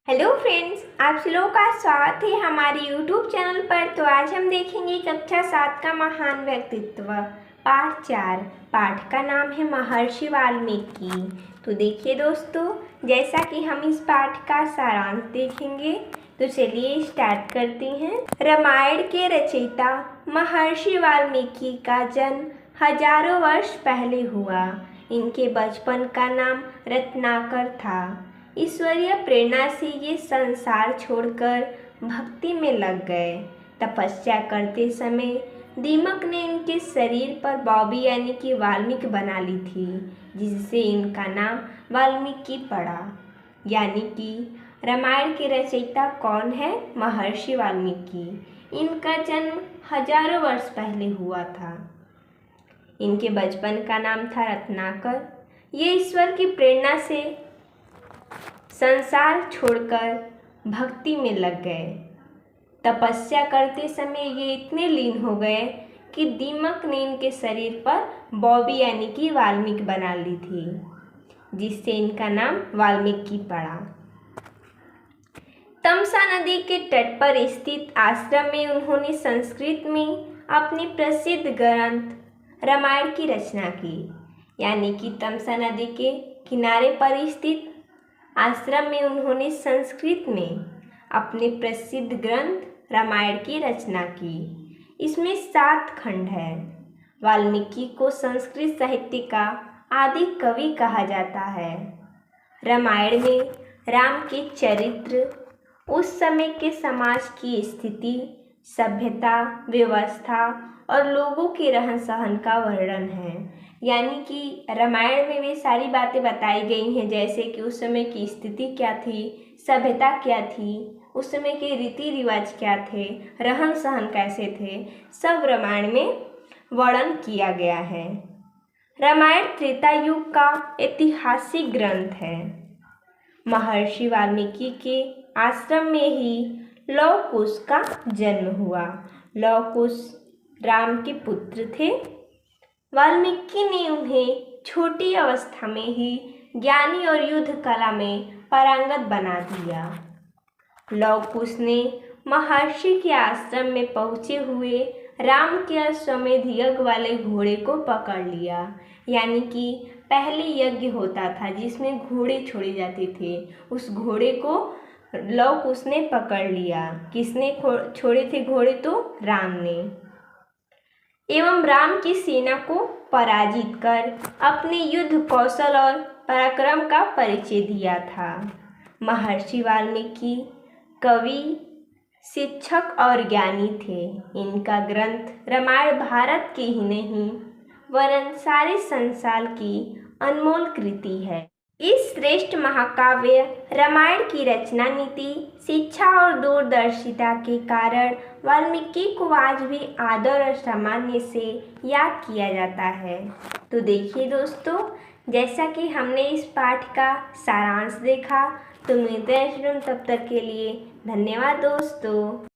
Hello friends, आप सब लोगों का स्वागत है हमारे यूट्यूब चैनल पर। तो आज हम देखेंगे कक्षा 7 का महान व्यक्तित्व पाठ 4। पाठ का नाम है महर्षि वाल्मीकि। तो देखिए दोस्तों, जैसा कि हम इस पाठ का सारांश देखेंगे, तो चलिए स्टार्ट करते हैं। रामायण के रचयिता महर्षि वाल्मीकि का जन्म हजारों वर्ष पहले हुआ। इनके बचपन का नाम रत्नाकर था। ईश्वरीय प्रेरणा से ये संसार छोड़कर भक्ति में लग गए। तपस्या करते समय दीमक ने इनके शरीर पर बॉबी यानी कि वाल्मीकि बना ली थी, जिससे इनका नाम वाल्मीकि पड़ा। यानी कि रामायण के रचयिता कौन है? महर्षि वाल्मीकि। इनका जन्म हजारों वर्ष पहले हुआ था। इनके बचपन का नाम था रत्नाकर। ये ईश्वर की प्रेरणा से संसार छोड़कर भक्ति में लग गए। तपस्या करते समय ये इतने लीन हो गए कि दीमक ने इनके शरीर पर बॉबी यानी कि वाल्मीकि बना ली थी, जिससे इनका नाम वाल्मीकि पड़ा। तमसा नदी के तट पर स्थित आश्रम में उन्होंने संस्कृत में अपनी प्रसिद्ध ग्रंथ रामायण की रचना की। यानी कि तमसा नदी के किनारे पर स्थित आश्रम में उन्होंने संस्कृत में अपने प्रसिद्ध ग्रंथ रामायण की रचना की। इसमें 7 खंड है। वाल्मीकि को संस्कृत साहित्य का आदि कवि कहा जाता है। रामायण में राम के चरित्र, उस समय के समाज की स्थिति, सभ्यता, व्यवस्था और लोगों के रहन सहन का वर्णन है। यानी कि रामायण में वे सारी बातें बताई गई हैं, जैसे कि उस समय की स्थिति क्या थी, सभ्यता क्या थी, उस समय के रीति रिवाज क्या थे, रहन सहन कैसे थे, सब रामायण में वर्णन किया गया है। रामायण त्रेता युग का ऐतिहासिक ग्रंथ है। महर्षि वाल्मीकि के आश्रम में ही लव कुश का जन्म हुआ। लव कुश राम के पुत्र थे। वाल्मीकि ने उन्हें छोटी अवस्था में ही ज्ञानी और युद्ध कला में पारंगत बना दिया। लव कुश ने महर्षि के आश्रम में पहुँचे हुए राम के अश्वमेध यज्ञ वाले घोड़े को पकड़ लिया। यानी कि पहले यज्ञ होता था जिसमें घोड़े छोड़े जाते थे, उस घोड़े को लव कुश ने पकड़ लिया। किसने छोड़े थे घोड़े? तो राम ने। एवं राम की सेना को पराजित कर अपने युद्ध कौशल और पराक्रम का परिचय दिया था। महर्षि वाल्मीकि कवि, शिक्षक और ज्ञानी थे। इनका ग्रंथ रामायण भारत के ही नहीं वरन सारे संसार की अनमोल कृति है। इस श्रेष्ठ महाकाव्य रामायण की रचना, नीति, शिक्षा और दूरदर्शिता के कारण वाल्मीकि को आज भी आदर और सम्मान से याद किया जाता है। तो देखिए दोस्तों, जैसा कि हमने इस पाठ का सारांश देखा, तो मिलते हैं तब तक के लिए धन्यवाद दोस्तों।